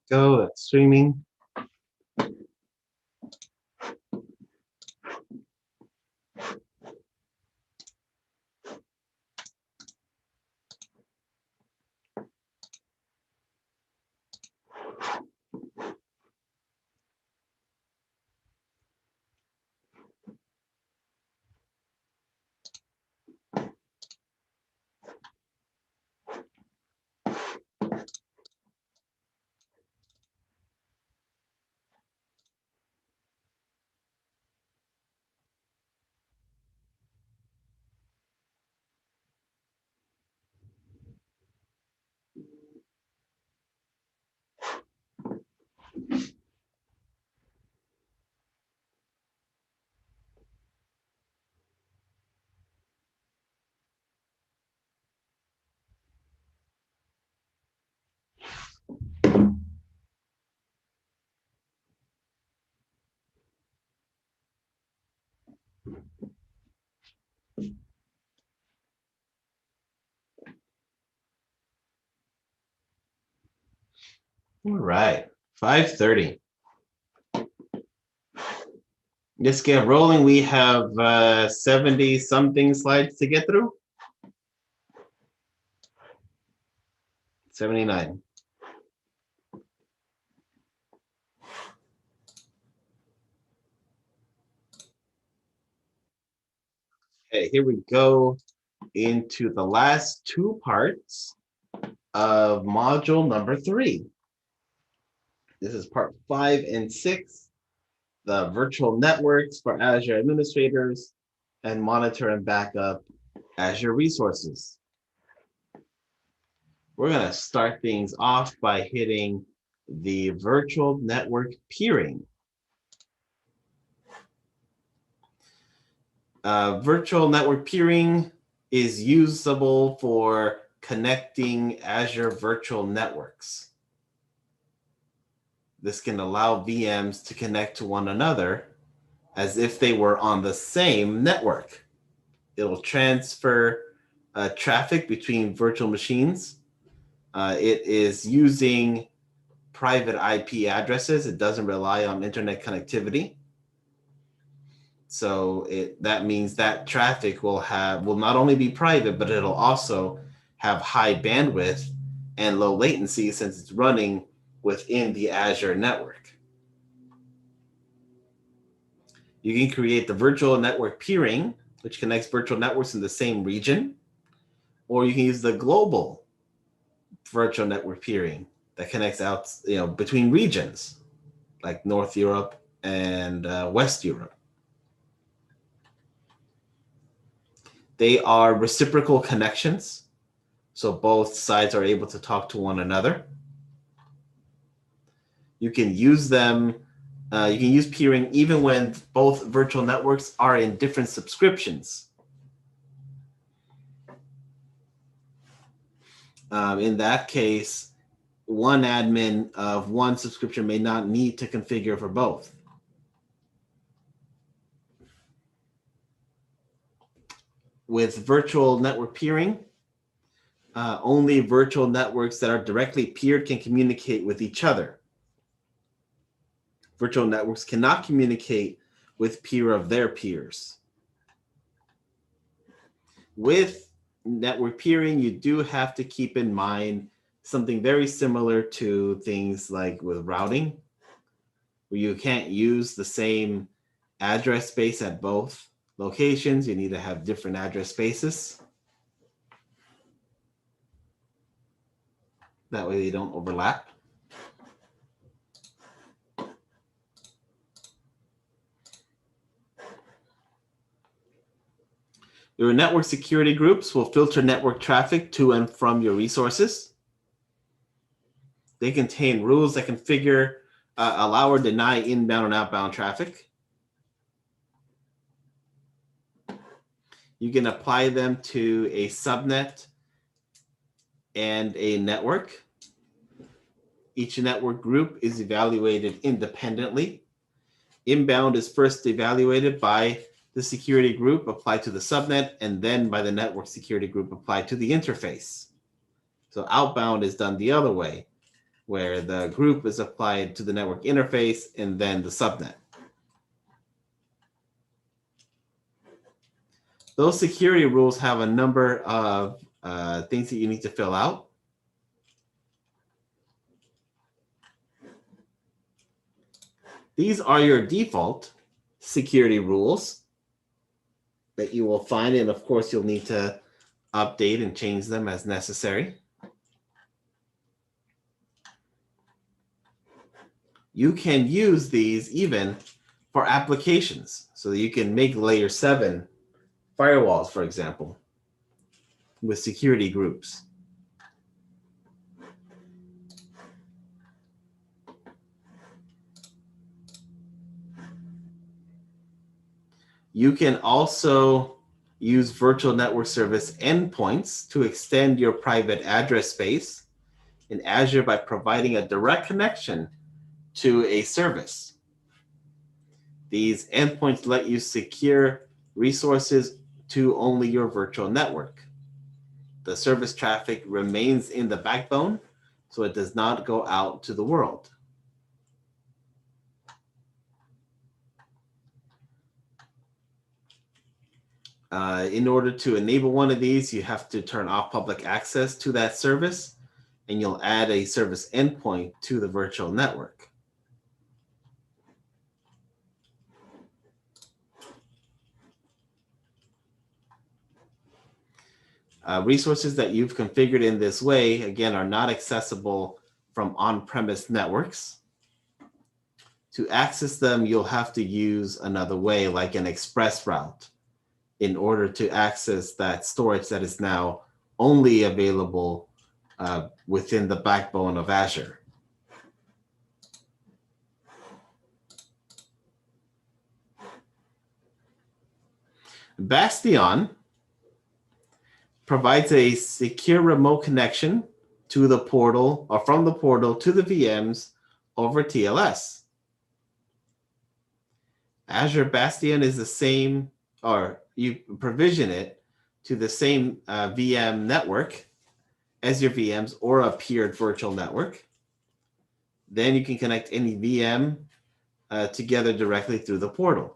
go. That's streaming. All right, 5:30. Let's get rolling. We have 70 something slides to get through. 79. Okay, here we go into the last two parts of module number 3. This is part 5 and 6, the virtual networks for Azure administrators and monitor and backup Azure resources. We're going to start things off by hitting the virtual network peering. Virtual network peering is usable for connecting Azure virtual networks. This can allow VMs to connect to one another as if they were on the same network. It'll transfer traffic between virtual machines. It is using private IP addresses. It doesn't rely on internet connectivity. So that means that traffic will not only be private, but it'll also have high bandwidth and low latency since it's running within the Azure network. You can create the virtual network peering, which connects virtual networks in the same region, or you can use the global virtual network peering that connects out, between regions, like North Europe and West Europe. They are reciprocal connections, so both sides are able to talk to one another. You can use them, you can use peering even when both virtual networks are in different subscriptions. In that case, one admin of one subscription may not need to configure for both. With virtual network peering, only virtual networks that are directly peered can communicate with each other. Virtual networks cannot communicate with peer of their peers. With network peering, you do have to keep in mind something very similar to things like with routing, where you can't use the same address space at both locations. You need to have different address spaces. That way they don't overlap. Your network security groups will filter network traffic to and from your resources. They contain rules that configure, allow or deny inbound and outbound traffic. You can apply them to a subnet and a network. Each network group is evaluated independently. Inbound is first evaluated by the security group applied to the subnet, and then by the network security group applied to the interface. So outbound is done the other way, where the group is applied to the network interface and then the subnet. Those security rules have a number of things that you need to fill out. These are your default security rules that you will find, and of course you'll need to update and change them as necessary. You can use these even for applications, so that you can make layer 7 firewalls, for example, with security groups. You can also use virtual network service endpoints to extend your private address space in Azure by providing a direct connection to a service. These endpoints let you secure resources to only your virtual network. The service traffic remains in the backbone, so it does not go out to the world. In order to enable one of these, you have to turn off public access to that service, and you'll add a service endpoint to the virtual network. Resources that you've configured in this way, again, are not accessible from on-premise networks. To access them, you'll have to use another way, like an ExpressRoute, in order to access that storage that is now only available within the backbone of Azure. Bastion provides a secure remote connection to the portal, or from the portal to the VMs over TLS. Azure Bastion is the same, or you provision it to the same VM network as your VMs or a peered virtual network. Then you can connect any VM together directly through the portal.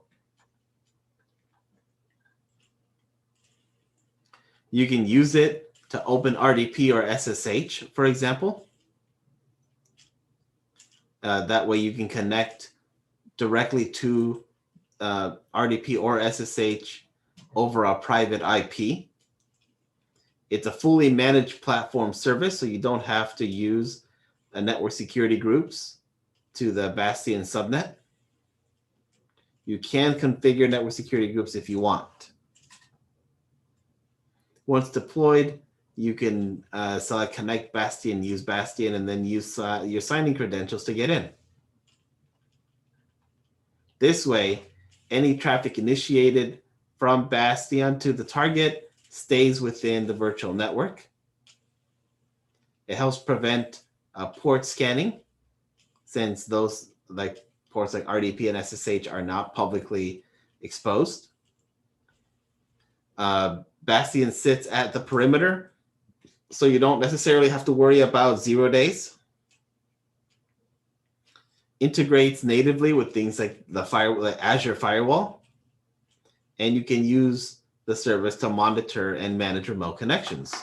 You can use it to open RDP or SSH, for example. That way you can connect directly to RDP or SSH over a private IP. It's a fully managed platform service, so you don't have to use network security groups to the Bastion subnet. You can configure network security groups if you want. Once deployed, you can select Connect Bastion, use Bastion, and then use your signing credentials to get in. This way, any traffic initiated from Bastion to the target stays within the virtual network. It helps prevent port scanning, since those ports like RDP and SSH are not publicly exposed. Bastion sits at the perimeter, so you don't necessarily have to worry about 0 days. Integrates natively with things like the Azure Firewall, and you can use the service to monitor and manage remote connections.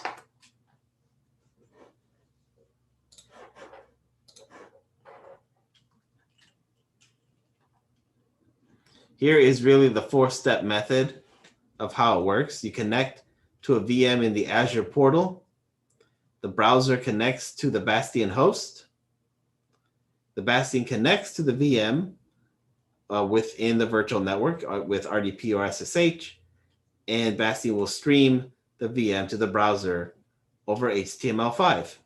Here is really the 4-step method of how it works. You connect to a VM in the Azure portal. The browser connects to the Bastion host. The Bastion connects to the VM within the virtual network with RDP or SSH, and Bastion will stream the VM to the browser over HTML5.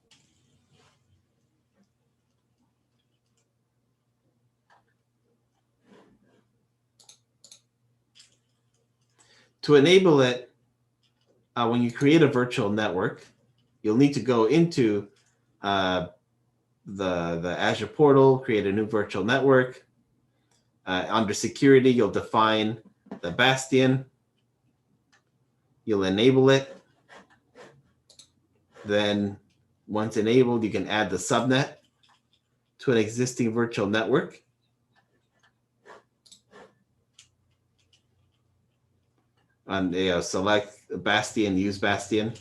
To enable it, when you create a virtual network, you'll need to go into the Azure portal, create a new virtual network. Under security, you'll define the Bastion. You'll enable it. Then once enabled, you can add the subnet. to an existing virtual network. And select Bastion, use Bastion.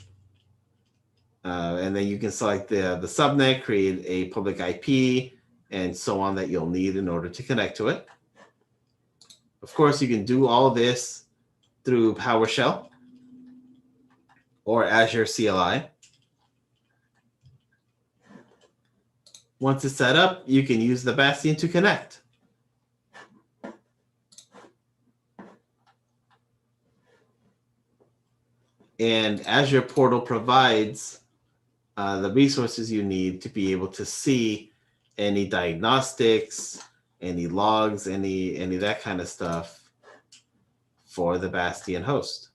And then you can select the subnet, create a public IP, and so on that you'll need in order to connect to it. Of course, you can do all of this through PowerShell or Azure CLI. Once it's set up, you can use the Bastion to connect. And Azure Portal provides the resources you need to be able to see any diagnostics, any logs, any that kind of stuff for the Bastion host.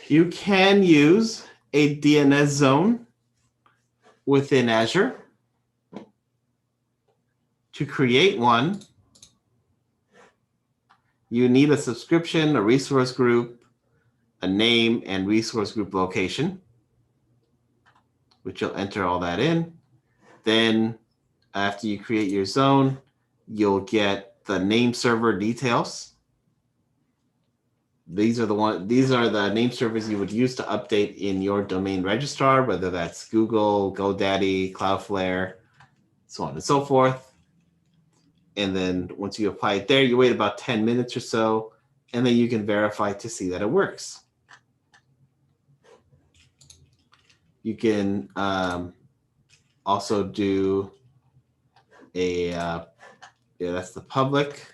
You can use a DNS zone within Azure. To create one, you need a subscription, a resource group, a name, and resource group location, which you'll enter all that in. Then after you create your zone, you'll get the name server details. These are the name servers you would use to update in your domain registrar, whether that's Google, GoDaddy, Cloudflare, so on and so forth. And then once you apply it there, you wait about 10 minutes or so, and then you can verify to see that it works. You can also do a, that's the public.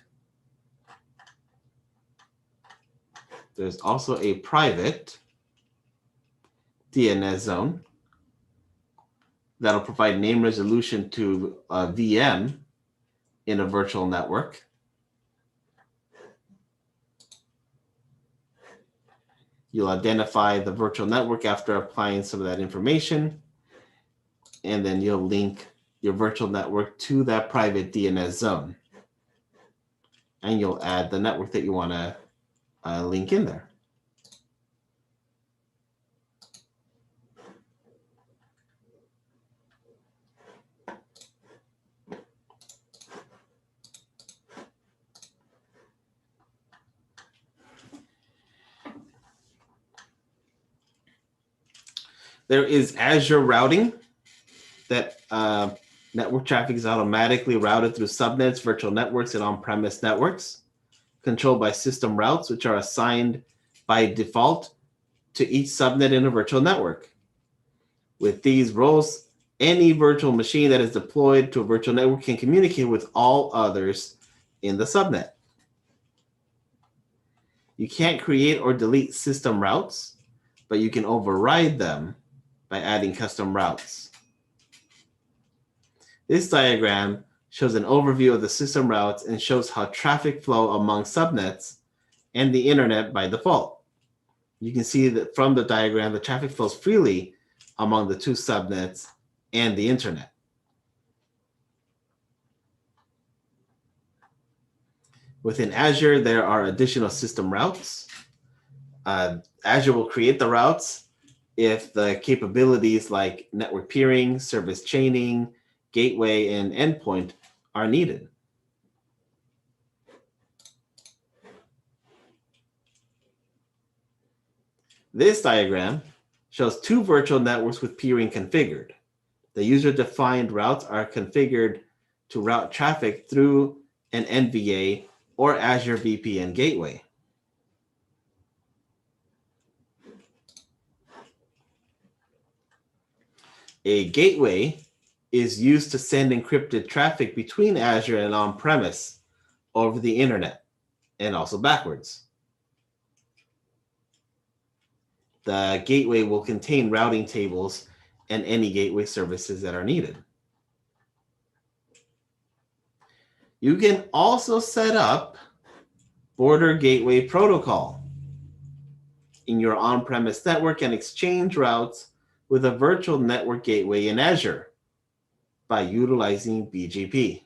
There's also a private DNS zone that'll provide name resolution to a VM in a virtual network. You'll identify the virtual network after applying some of that information, and then you'll link your virtual network to that private DNS zone. And you'll add the network that you want to link in there. There is Azure Routing, that network traffic is automatically routed through subnets, virtual networks, and on-premise networks, controlled by system routes, which are assigned by default to each subnet in a virtual network. With these roles, any virtual machine that is deployed to a virtual network can communicate with all others in the subnet. You can't create or delete system routes, but you can override them by adding custom routes. This diagram shows an overview of the system routes and shows how traffic flow among subnets and the internet by default. You can see that from the diagram, the traffic flows freely among the two subnets and the internet. Within Azure, there are additional system routes. Azure will create the routes if the capabilities like network peering, service chaining, gateway, and endpoint are needed. This diagram shows two virtual networks with peering configured. The user-defined routes are configured to route traffic through an NVA or Azure VPN gateway. A gateway is used to send encrypted traffic between Azure and on-premise over the internet, and also backwards. The gateway will contain routing tables and any gateway services that are needed. You can also set up border gateway protocol in your on-premise network and exchange routes with a virtual network gateway in Azure by utilizing BGP.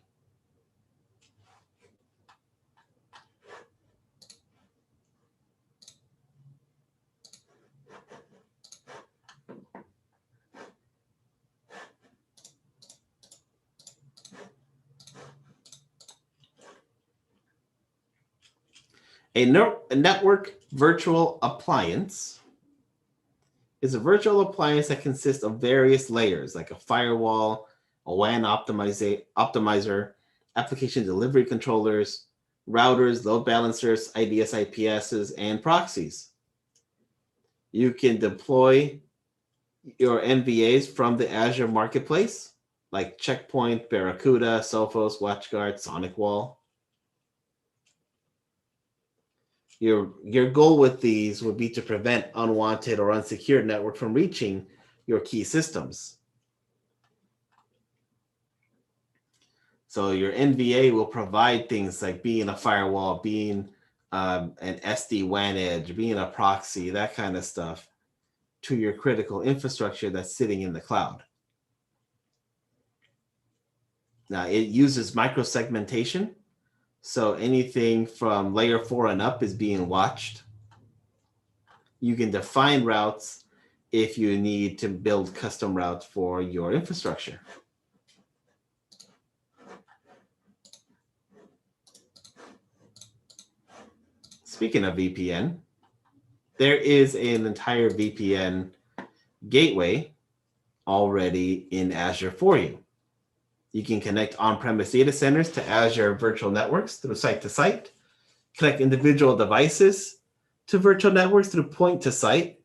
A network virtual appliance is a virtual appliance that consists of various layers like a firewall, a WAN optimizer, application delivery controllers, routers, load balancers, IDS, IPSs, and proxies. You can deploy your NVAs from the Azure Marketplace, like Checkpoint, Barracuda, Sophos, WatchGuard, SonicWall. Your goal with these would be to prevent unwanted or unsecured network from reaching your key systems. So your NVA will provide things like being a firewall, being an SD-WAN edge, being a proxy, that kind of stuff to your critical infrastructure that's sitting in the cloud. Now, it uses microsegmentation. So anything from layer 4 and up is being watched. You can define routes if you need to build custom routes for your infrastructure. Speaking of VPN, there is an entire VPN gateway already in Azure for you. You can connect on-premise data centers to Azure virtual networks through site-to-site, connect individual devices to virtual networks through point-to-site,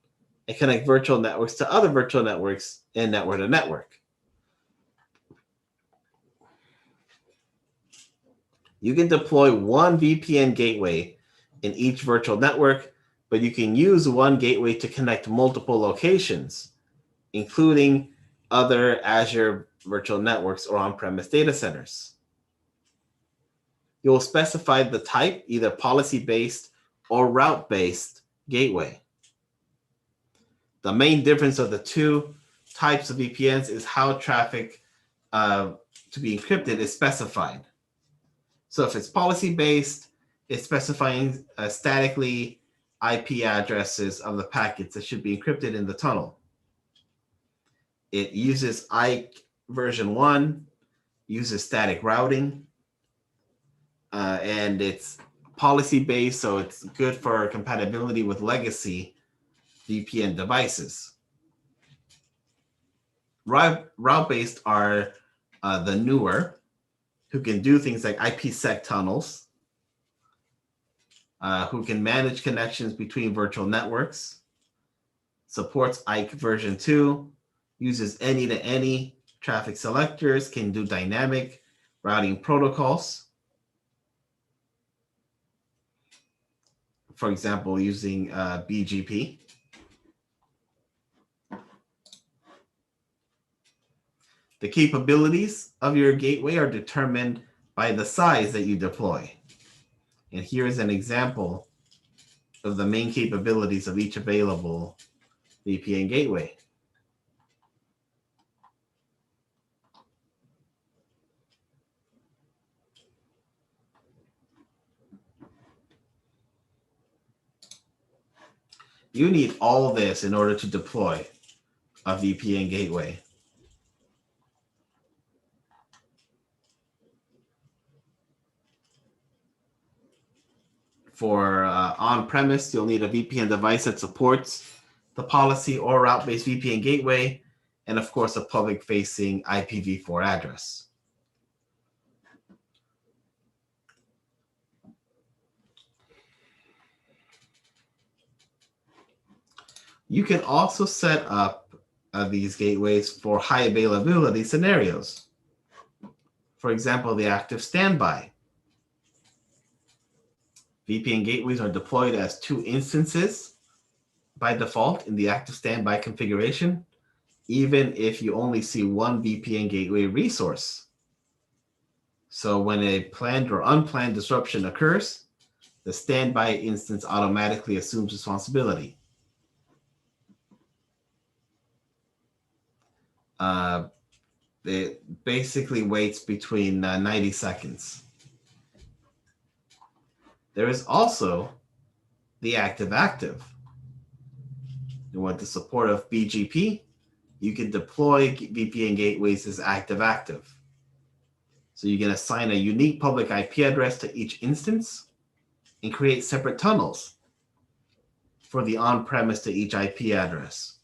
and connect virtual networks to other virtual networks and network-to-network. You can deploy one VPN gateway in each virtual network, but you can use one gateway to connect multiple locations, including other Azure virtual networks or on-premise data centers. You'll specify the type, either policy-based or route-based gateway. The main difference of the two types of VPNs is how traffic to be encrypted is specified. So if it's policy-based, it's specifying statically IP addresses of the packets that should be encrypted in the tunnel. It uses IKE version 1, uses static routing, and it's policy-based, so it's good for compatibility with legacy VPN devices. Route-based are the newer, who can do things like IPsec tunnels, who can manage connections between virtual networks, supports IKE version 2, uses any-to-any traffic selectors, can do dynamic routing protocols. For example, using BGP. The capabilities of your gateway are determined by the size that you deploy. And here is an example of the main capabilities of each available VPN gateway. You need all this in order to deploy a VPN gateway. For on-premise, you'll need a VPN device that supports the policy or route-based VPN gateway, and of course, a public-facing IPv4 address. You can also set up these gateways for high availability scenarios. For example, the active standby. VPN gateways are deployed as 2 instances by default in the active standby configuration, even if you only see one VPN gateway resource. So when a planned or unplanned disruption occurs, the standby instance automatically assumes responsibility. It basically waits between 90 seconds. There is also the active-active. And with the support of BGP, you can deploy VPN gateways as active-active. So you can assign a unique public IP address to each instance and create separate tunnels for the on-premise to each IP address.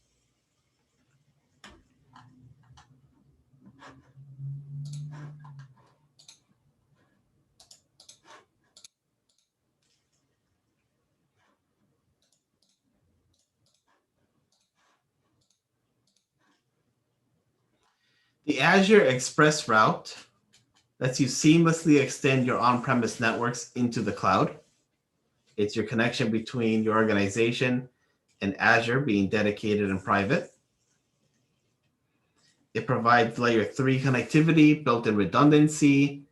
The Azure ExpressRoute lets you seamlessly extend your on-premise networks into the cloud. It's your connection between your organization and Azure being dedicated and private. It provides layer 3 connectivity, built-in redundancy,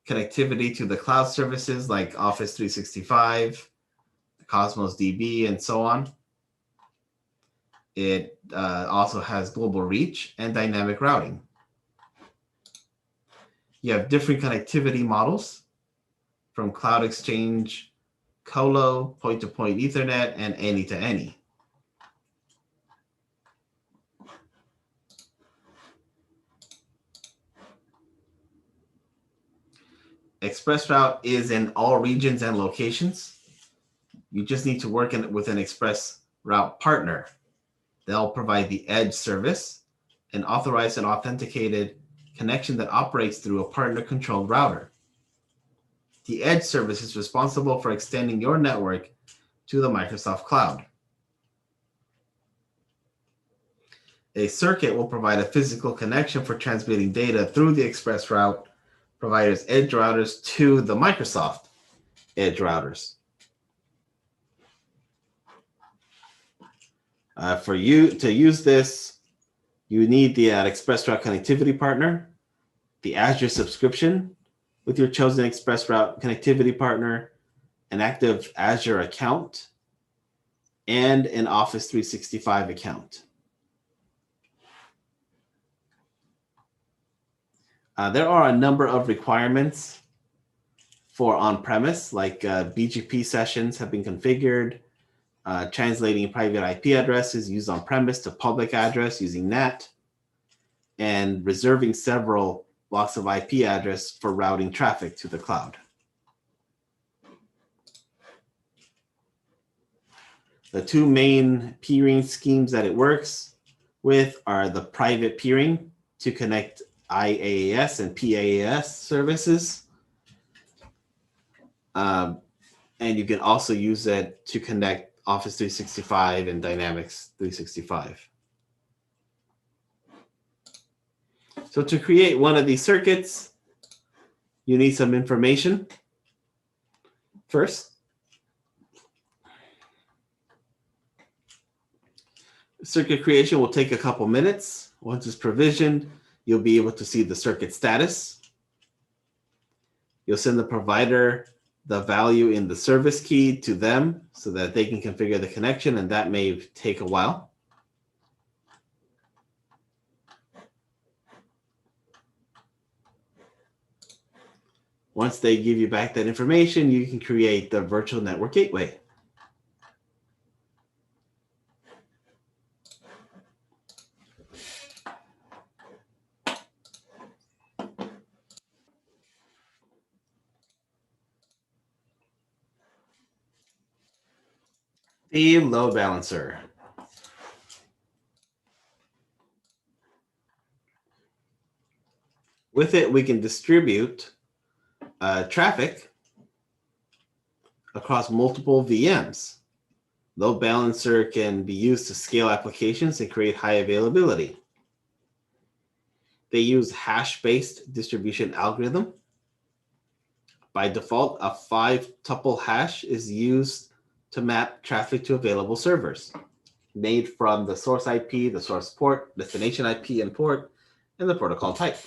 connectivity to the cloud services like Office 365, Cosmos DB, and so on. It also has global reach and dynamic routing. You have different connectivity models from Cloud Exchange, Colo, point-to-point Ethernet, and any-to-any. ExpressRoute is in all regions and locations. You just need to work with an ExpressRoute partner. They'll provide the edge service, an authorized and authenticated connection that operates through a partner-controlled router. The edge service is responsible for extending your network to the Microsoft cloud. A circuit will provide a physical connection for transmitting data through the ExpressRoute provider's edge routers to the Microsoft edge routers. For you to use this, you need the ExpressRoute connectivity partner, the Azure subscription with your chosen ExpressRoute connectivity partner, an active Azure account, and an Office 365 account. There are a number of requirements for on-premise, like BGP sessions have been configured, translating private IP addresses used on-premise to public address using NAT, and reserving several blocks of IP address for routing traffic to the cloud. The two main peering schemes that it works with are the private peering to connect IaaS and PaaS services. And you can also use it to connect Office 365 and Dynamics 365. So to create one of these circuits, you need some information. First, circuit creation will take a couple minutes. Once it's provisioned, you'll be able to see the circuit status. You'll send the provider the value in the service key to them so that they can configure the connection, and that may take a while. Once they give you back that information, you can create the virtual network gateway. The load balancer. With it, we can distribute traffic across multiple VMs. Load balancer can be used to scale applications and create high availability. They use hash-based distribution algorithm. By default, a 5-tuple hash is used to map traffic to available servers, made from the source IP, the source port, destination IP and port, and the protocol type.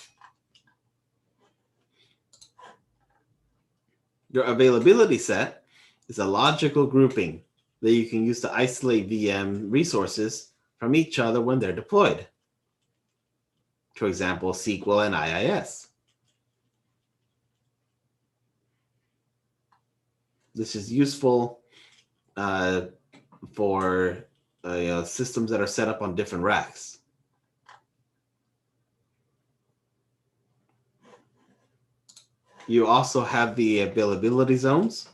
Your availability set is a logical grouping that you can use to isolate VM resources from each other when they're deployed. For example, SQL and IIS. This is useful for systems that are set up on different racks. You also have the availability zones,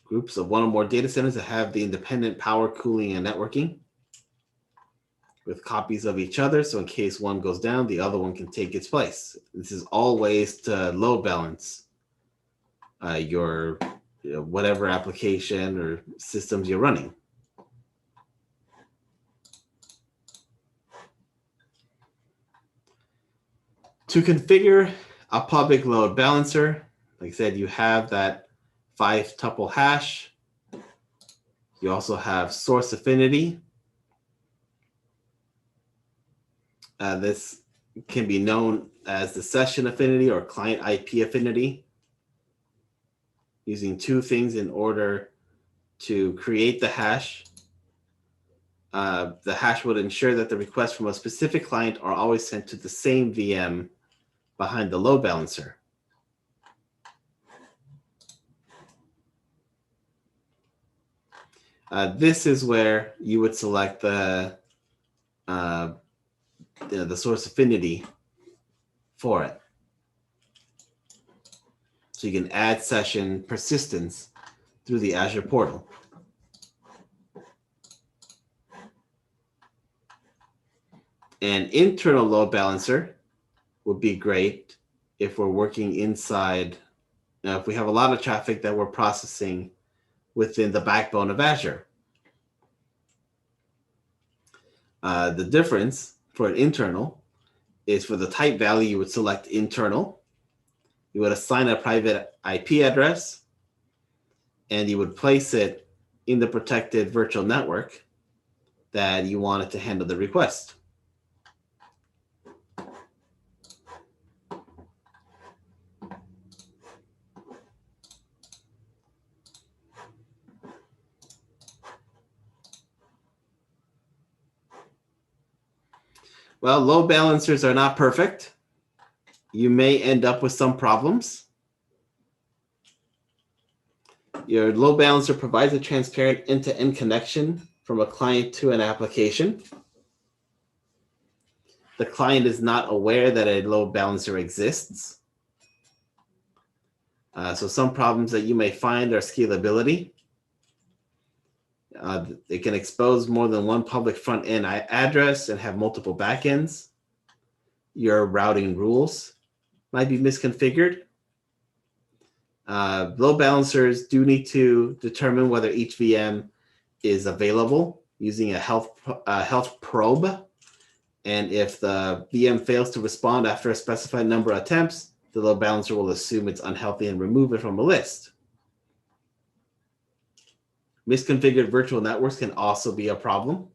groups of one or more data centers that have the independent power, cooling, and networking with copies of each other. So in case one goes down, the other one can take its place. This is all ways to load balance your whatever application or systems you're running. To configure a public load balancer, like I said, you have that 5-tuple hash. You also have source affinity. This can be known as the session affinity or client IP affinity, using two things in order to create the hash. The hash would ensure that the requests from a specific client are always sent to the same VM behind the load balancer. This is where you would select the source affinity for it. So you can add session persistence through the Azure portal. An internal load balancer would be great if we're working inside, if we have a lot of traffic that we're processing within the backbone of Azure. The difference for an internal is for the type value, you would select internal. You would assign a private IP address, and you would place it in the protected virtual network that you wanted to handle the request. Well, load balancers are not perfect. You may end up with some problems. Your load balancer provides a transparent end-to-end connection from a client to an application. The client is not aware that a load balancer exists. So some problems that you may find are scalability. It can expose more than one public front-end address and have multiple backends. Your routing rules might be misconfigured. Load balancers do need to determine whether each VM is available using a health probe. And if the VM fails to respond after a specified number of attempts, the load balancer will assume it's unhealthy and remove it from a list. Misconfigured virtual networks can also be a problem.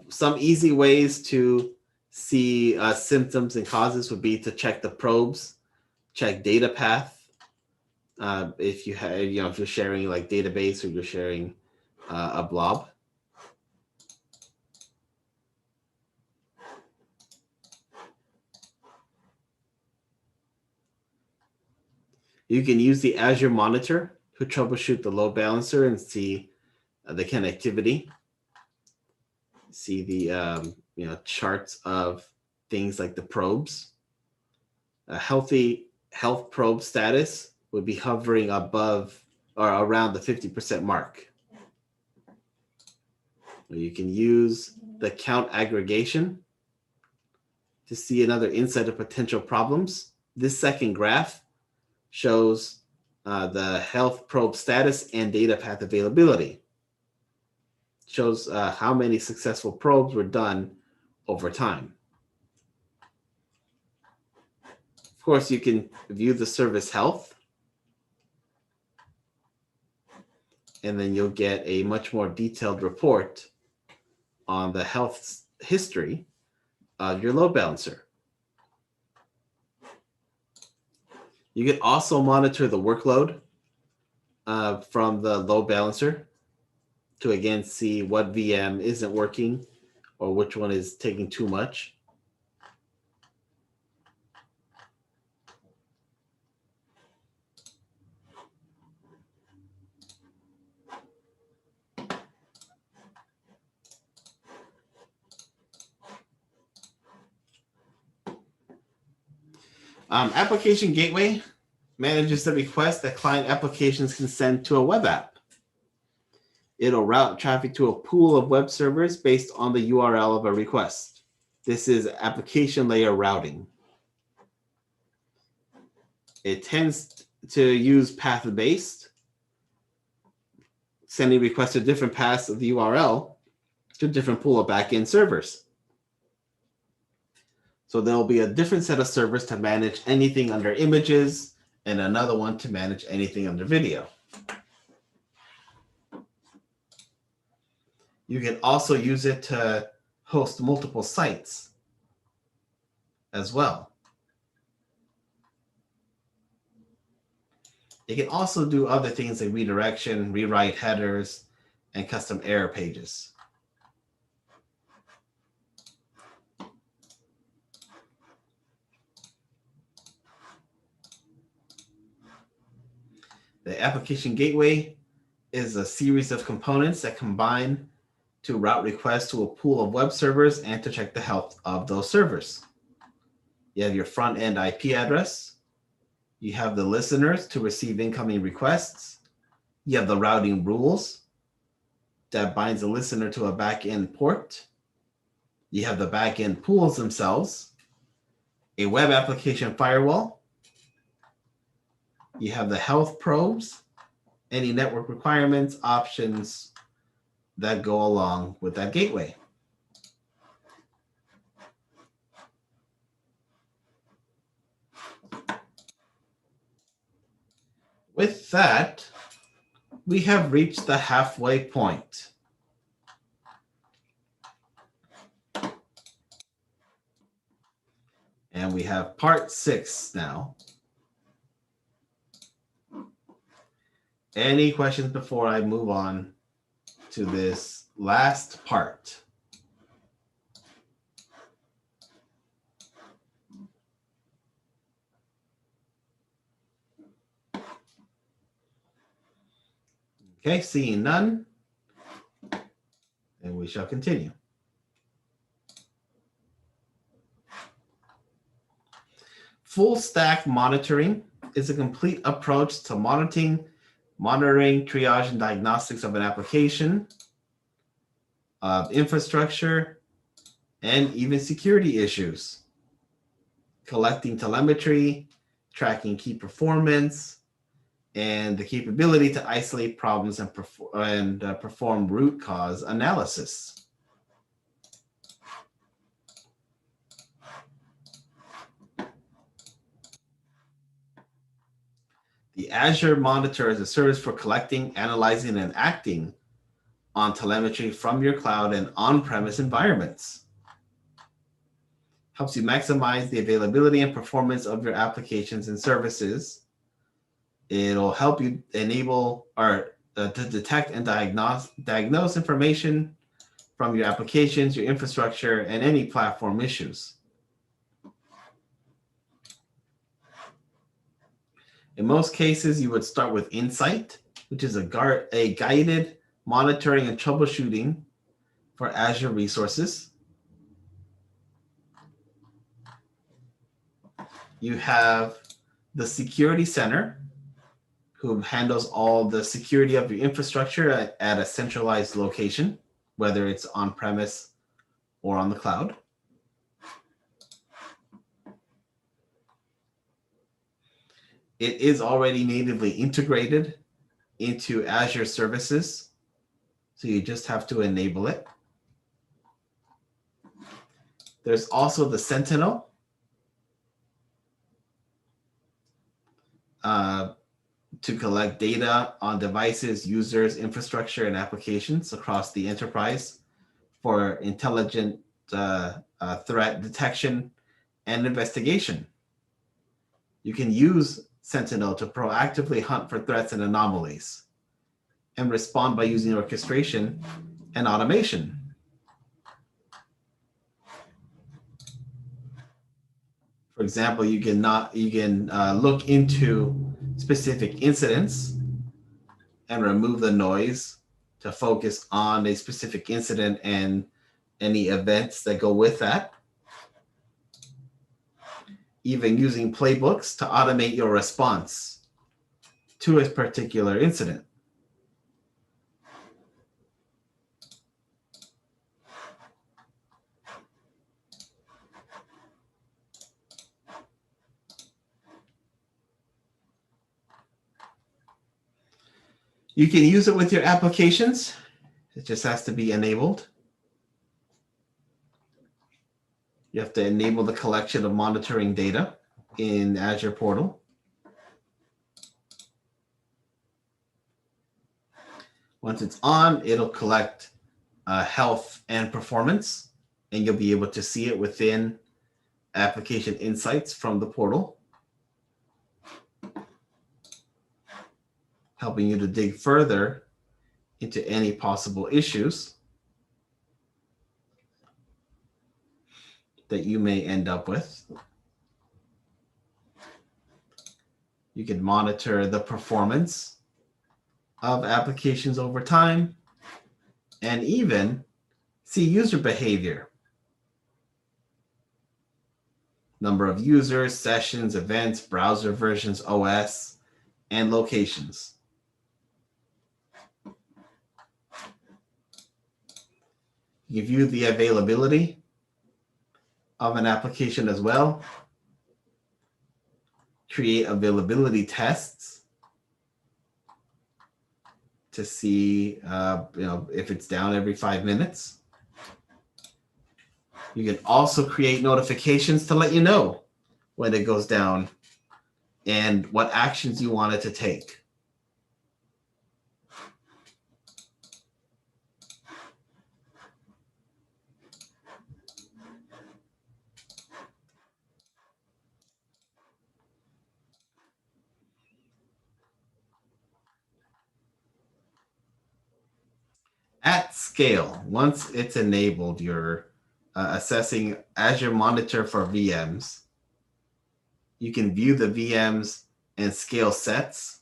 Some easy ways to see symptoms and causes would be to check the probes, check data path. If you have, if you're sharing like database or you're sharing a blob. You can use the Azure Monitor to troubleshoot the load balancer and see the connectivity. See the charts of things like the probes. A healthy health probe status would be hovering above or around the 50% mark. You can use the count aggregation to see another insight of potential problems. This second graph shows the health probe status and data path availability. Shows how many successful probes were done over time. Of course, you can view the service health, and then you'll get a much more detailed report on the health history of your load balancer. You can also monitor the workload from the load balancer to again see what VM isn't working or which one is taking too much. Application Gateway manages the request that client applications can send to a web app. It'll route traffic to a pool of web servers based on the URL of a request. This is application layer routing. It tends to use path-based, sending requests to different paths of the URL to a different pool of backend servers. So there'll be a different set of servers to manage anything under images and another one to manage anything under video. You can also use it to host multiple sites as well. It can also do other things like redirection, rewrite headers, and custom error pages. The application gateway is a series of components that combine to route requests to a pool of web servers and to check the health of those servers. You have your front-end IP address. You have the listeners to receive incoming requests. You have the routing rules that binds the listener to a back-end port. You have the back-end pools themselves, a web application firewall. You have the health probes, any network requirements, options that go along with that gateway. With that, we have reached the halfway point. And we have part 6 now. Any questions before I move on to this last part? Okay, seeing none, and we shall continue. Full stack monitoring is a complete approach to monitoring, triage, and diagnostics of an application, of infrastructure, and even security issues. Collecting telemetry, tracking key performance, and the capability to isolate problems and perform root cause analysis. The Azure Monitor is a service for collecting, analyzing, and acting on telemetry from your cloud and on-premise environments. Helps you maximize the availability and performance of your applications and services. It'll help you enable or to detect and diagnose information from your applications, your infrastructure, and any platform issues. In most cases, you would start with Insight, which is a guided monitoring and troubleshooting for Azure resources. You have the Security Center, who handles all the security of your infrastructure at a centralized location, whether it's on-premise or on the cloud. It is already natively integrated into Azure services, so you just have to enable it. There's also the Sentinel, to collect data on devices, users, infrastructure, and applications across the enterprise for intelligent threat detection and investigation. You can use Sentinel to proactively hunt for threats and anomalies and respond by using orchestration and automation. For example, you can look into specific incidents and remove the noise to focus on a specific incident and any events that go with that. Even using playbooks to automate your response to a particular incident. You can use it with your applications. It just has to be enabled. You have to enable the collection of monitoring data in Azure Portal. Once it's on, it'll collect health and performance, and you'll be able to see it within application insights from the portal, helping you to dig further into any possible issues that you may end up with. You can monitor the performance of applications over time and even see user behavior. Number of users, sessions, events, browser versions, OS, and locations. You view the availability of an application as well. Create availability tests to see if it's down every 5 minutes. You can also create notifications to let you know when it goes down and what actions you want it to take. At scale, once it's enabled, you're assessing Azure Monitor for VMs. You can view the VMs and scale sets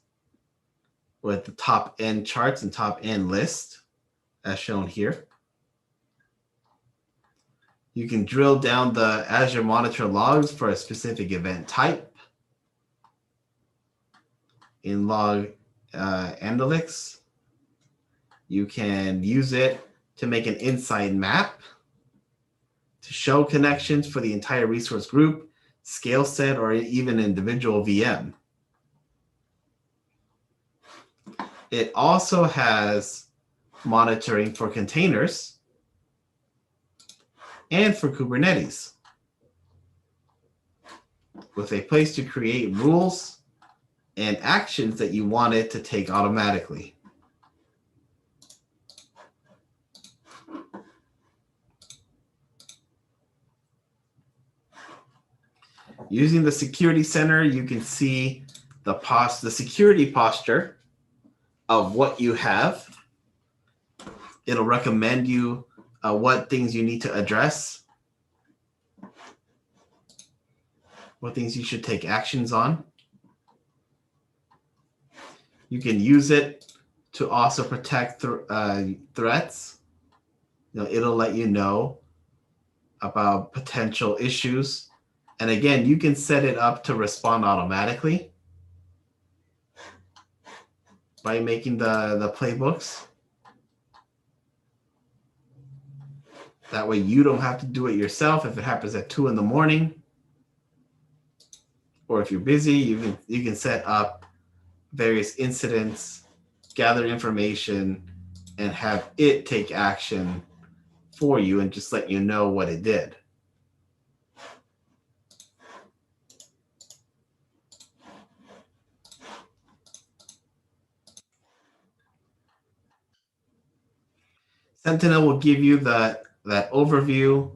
with the top end charts and top end list, as shown here. You can drill down the Azure Monitor logs for a specific event type in log analytics. You can use it to make an insight map to show connections for the entire resource group, scale set, or even individual VM. It also has monitoring for containers and for Kubernetes, with a place to create rules and actions that you want it to take automatically. Using the Security Center, you can see the security posture of what you have. It'll recommend you what things you need to address, what things you should take actions on. You can use it to also protect threats. It'll let you know about potential issues. And again, you can set it up to respond automatically by making the playbooks. That way you don't have to do it yourself if it happens at 2 in the morning. Or if you're busy, you can set up various incidents, gather information, and have it take action for you and just let you know what it did. Sentinel will give you that overview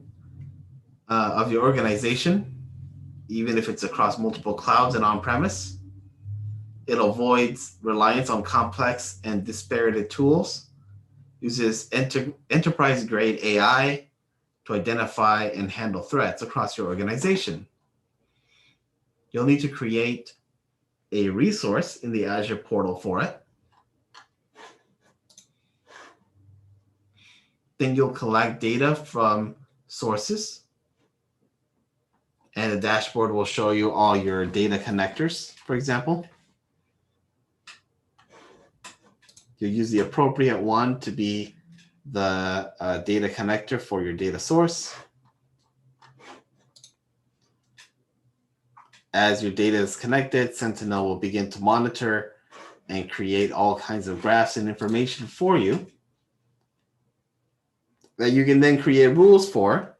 of your organization, even if it's across multiple clouds and on-premise. It avoids reliance on complex and disparate tools, uses enterprise-grade AI to identify and handle threats across your organization. You'll need to create a resource in the Azure portal for it. Then you'll collect data from sources, and the dashboard will show you all your data connectors, for example. You'll use the appropriate one to be the data connector for your data source. As your data is connected, Sentinel will begin to monitor and create all kinds of graphs and information for you that you can then create rules for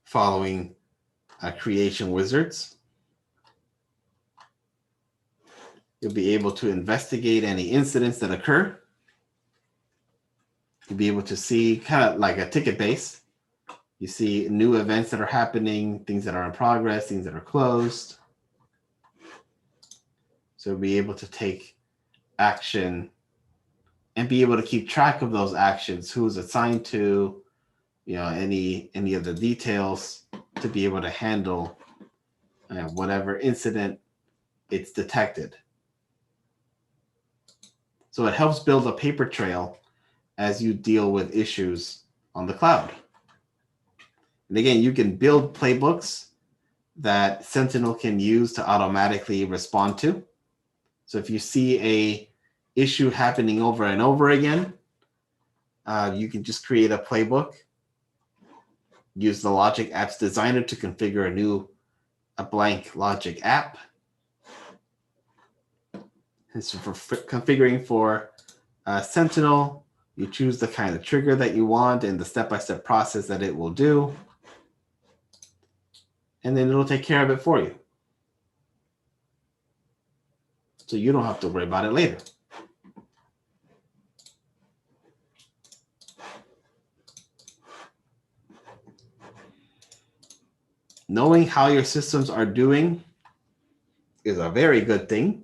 following creation wizards. You'll be able to investigate any incidents that occur. You'll be able to see kind of like a ticket base. You see new events that are happening, things that are in progress, things that are closed. So you'll be able to take action and be able to keep track of those actions, who's assigned to, any of the details to be able to handle whatever incident it's detected. So it helps build a paper trail as you deal with issues on the cloud. And again, you can build playbooks that Sentinel can use to automatically respond to. So if you see a issue happening over and over again, you can just create a playbook, use the Logic Apps Designer to configure a blank Logic app. And so for configuring for Sentinel, you choose the kind of trigger that you want and the step-by-step process that it will do. And then it'll take care of it for you. So you don't have to worry about it later. Knowing how your systems are doing is a very good thing.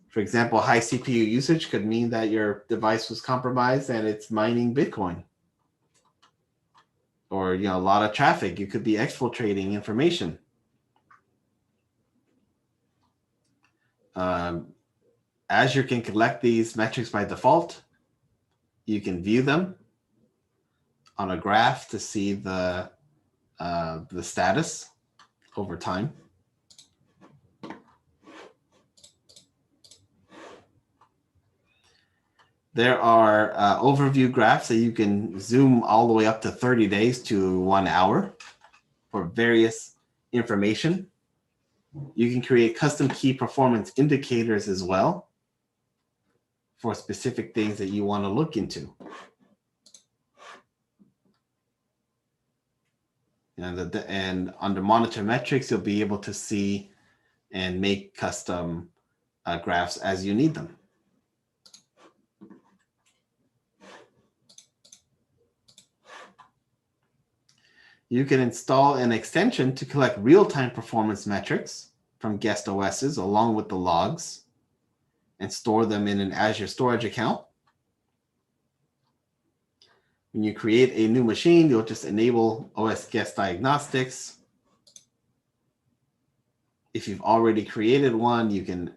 For example, high CPU usage could mean that your device was compromised and it's mining Bitcoin. Or a lot of traffic. You could be exfiltrating information. Azure can collect these metrics by default. You can view them on a graph to see the status over time. There are overview graphs that you can zoom all the way up to 30 days to 1 hour for various information. You can create custom key performance indicators as well for specific things that you want to look into. And under monitor metrics, you'll be able to see and make custom graphs as you need them. You can install an extension to collect real-time performance metrics from guest OSs along with the logs and store them in an Azure storage account. When you create a new machine, you'll just enable OS guest diagnostics. If you've already created one, you can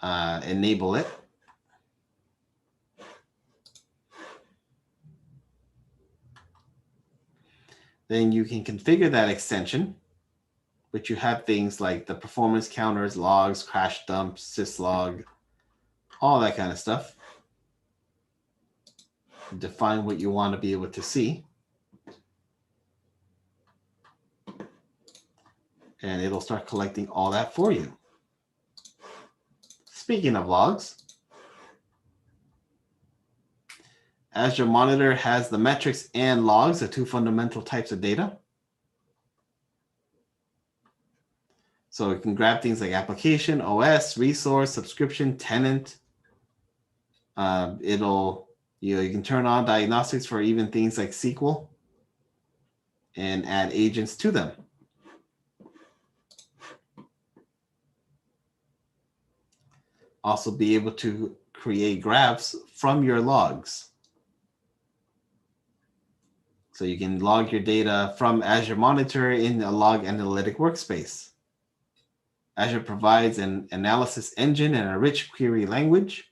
enable it. Then you can configure that extension, but you have things like the performance counters, logs, crash dumps, syslog, all that kind of stuff. Define what you want to be able to see. And it'll start collecting all that for you. Speaking of logs, Azure Monitor has the metrics and logs, the two fundamental types of data. So you can grab things like application, OS, resource, subscription, tenant. You can turn on diagnostics for even things like SQL and add agents to them. also be able to create graphs from your logs. So you can log your data from Azure Monitor in a log analytic workspace. Azure provides an analysis engine and a rich query language.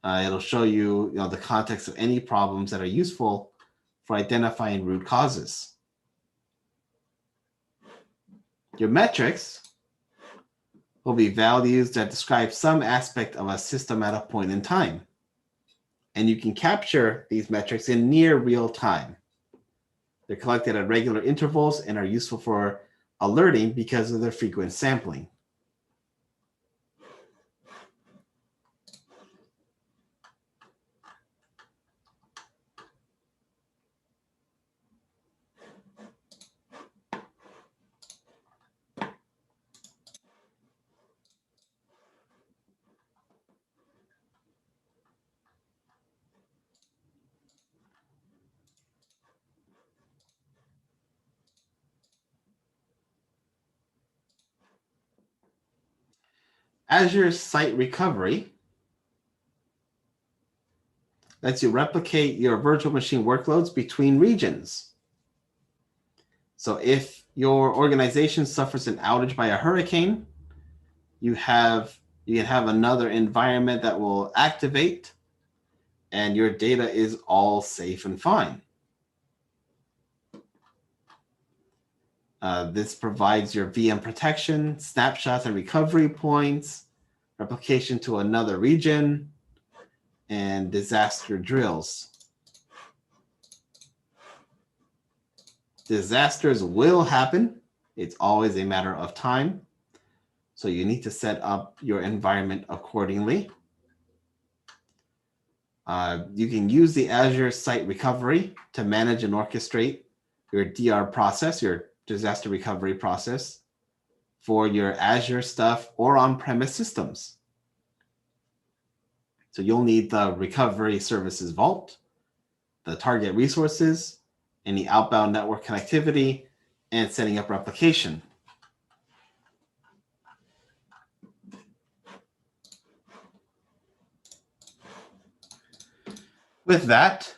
It'll show you, the context of any problems that are useful for identifying root causes. Your metrics will be values that describe some aspect of a system at a point in time. And you can capture these metrics in near real time. They're collected at regular intervals and are useful for alerting because of their frequent sampling. Azure Site Recovery lets you replicate your virtual machine workloads between regions. So if your organization suffers an outage by a hurricane, you can have another environment that will activate and your data is all safe and fine. This provides your VM protection, snapshots and recovery points, replication to another region, and disaster drills. Disasters will happen. It's always a matter of time. So you need to set up your environment accordingly. You can use the Azure Site Recovery to manage and orchestrate your DR process, your disaster recovery process, for your Azure stuff or on-premise systems. So you'll need the Recovery Services Vault, the target resources, any outbound network connectivity, and setting up replication. With that,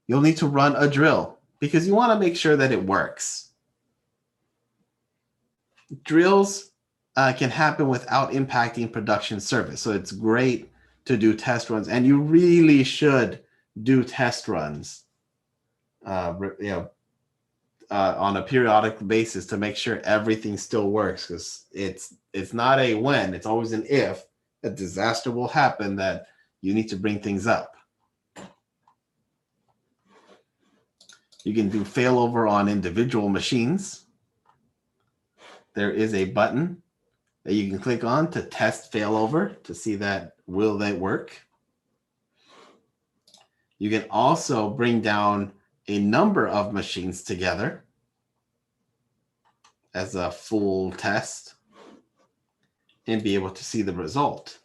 you'll need to run a drill because you want to make sure that it works. Drills can happen without impacting production service. So it's great to do test runs, and you really should do test runs on a periodic basis to make sure everything still works, because it's not a when, it's always an if a disaster will happen that you need to bring things up. You can do failover on individual machines. There is a button that you can click on to test failover to see that will they work. You can also bring down a number of machines together as a full test and be able to see the result.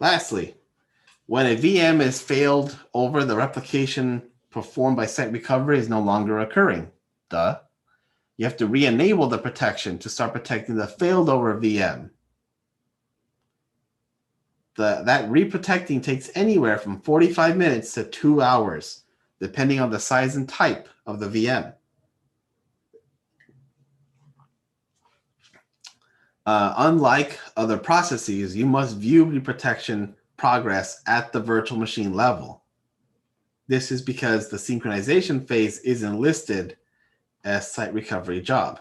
Lastly, when a VM is failed over, the replication performed by site recovery is no longer occurring. Duh. You have to re-enable the protection to start protecting the failed over VM. That re-protecting takes anywhere from 45 minutes to 2 hours, depending on the size and type of the VM. Unlike other processes, you must view the protection progress at the virtual machine level. This is because the synchronization phase isn't listed as site recovery job.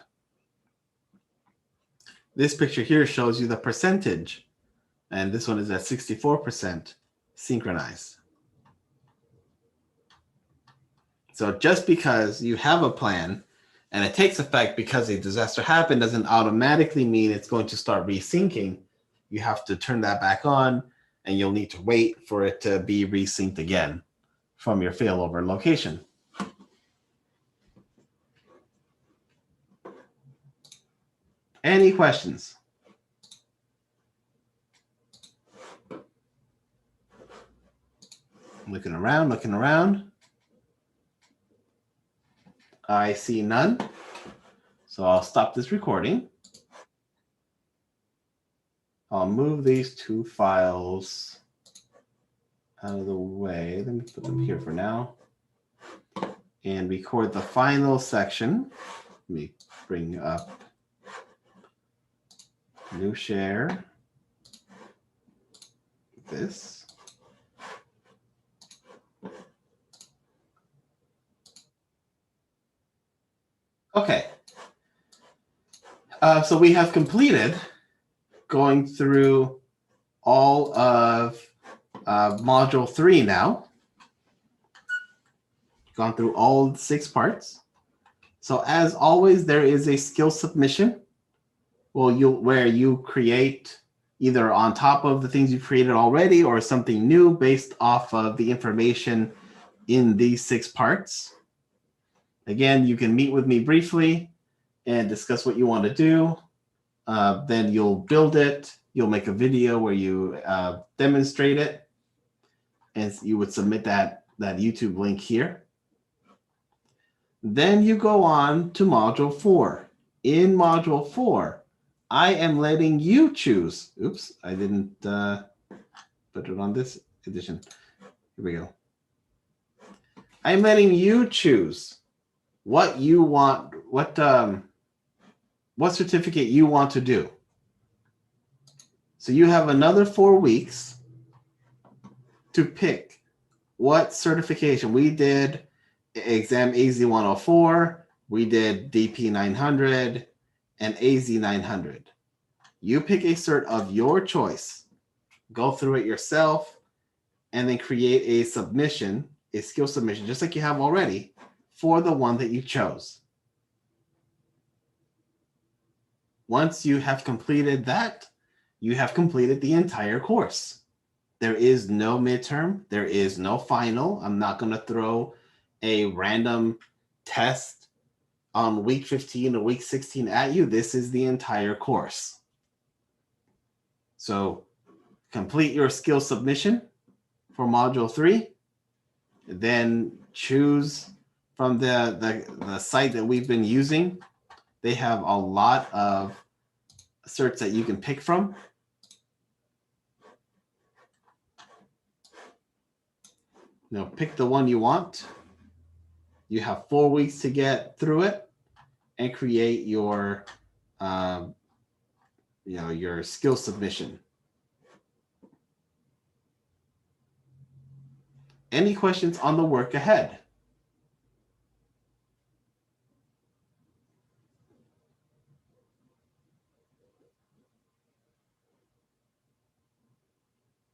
This picture here shows you the percentage, and this one is at 64% synchronized. So just because you have a plan and it takes effect because a disaster happened doesn't automatically mean it's going to start resyncing. You have to turn that back on, and you'll need to wait for it to be resynced again from your failover location. Any questions? Looking around, looking around. I see none. So I'll stop this recording. I'll move these two files out of the way. Let me put them here for now. And record the final section. Let me bring up new share. This. Okay. So we have completed going through all of module 3 now. Gone through all 6 parts. So as always, there is a skill submission. Where you create either on top of the things you've created already or something new based off of the information in these 6 parts. Again, you can meet with me briefly and discuss what you want to do. Then you'll build it. You'll make a video where you demonstrate it. And you would submit that YouTube link here. Then you go on to module 4. In module 4, I am letting you choose. Oops, I didn't put it on this edition. Here we go. I'm letting you choose what you want, what certificate you want to do. So you have another 4 weeks to pick what certification. We did exam AZ-104, we did DP900, and AZ-900. You pick a cert of your choice, go through it yourself, and then create a submission, a skill submission, just like you have already, for the one that you chose. Once you have completed that, you have completed the entire course. There is no midterm. There is no final. I'm not going to throw a random test on week 15 or week 16 at you. This is the entire course. So complete your skill submission for module 3. Then choose from the site that we've been using. They have a lot of certs that you can pick from. Pick the one you want. You have 4 weeks to get through it and create your, your skill submission. Any questions on the work ahead?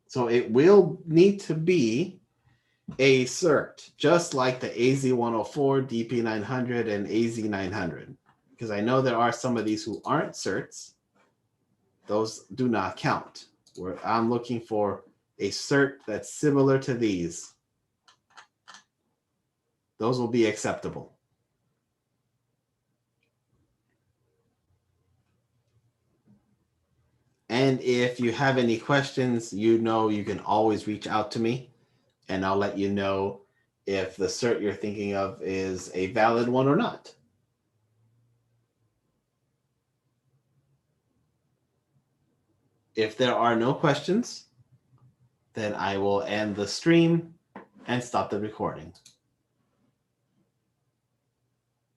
So it will need to be a cert, just like the AZ-104, DP900, and AZ-900. Because I know there are some of these who aren't certs. Those do not count. Where I'm looking for a cert that's similar to these. Those will be acceptable. And if you have any questions, you can always reach out to me, and I'll let you know if the cert you're thinking of is a valid one or not. If there are no questions, then I will end the stream and stop the recording.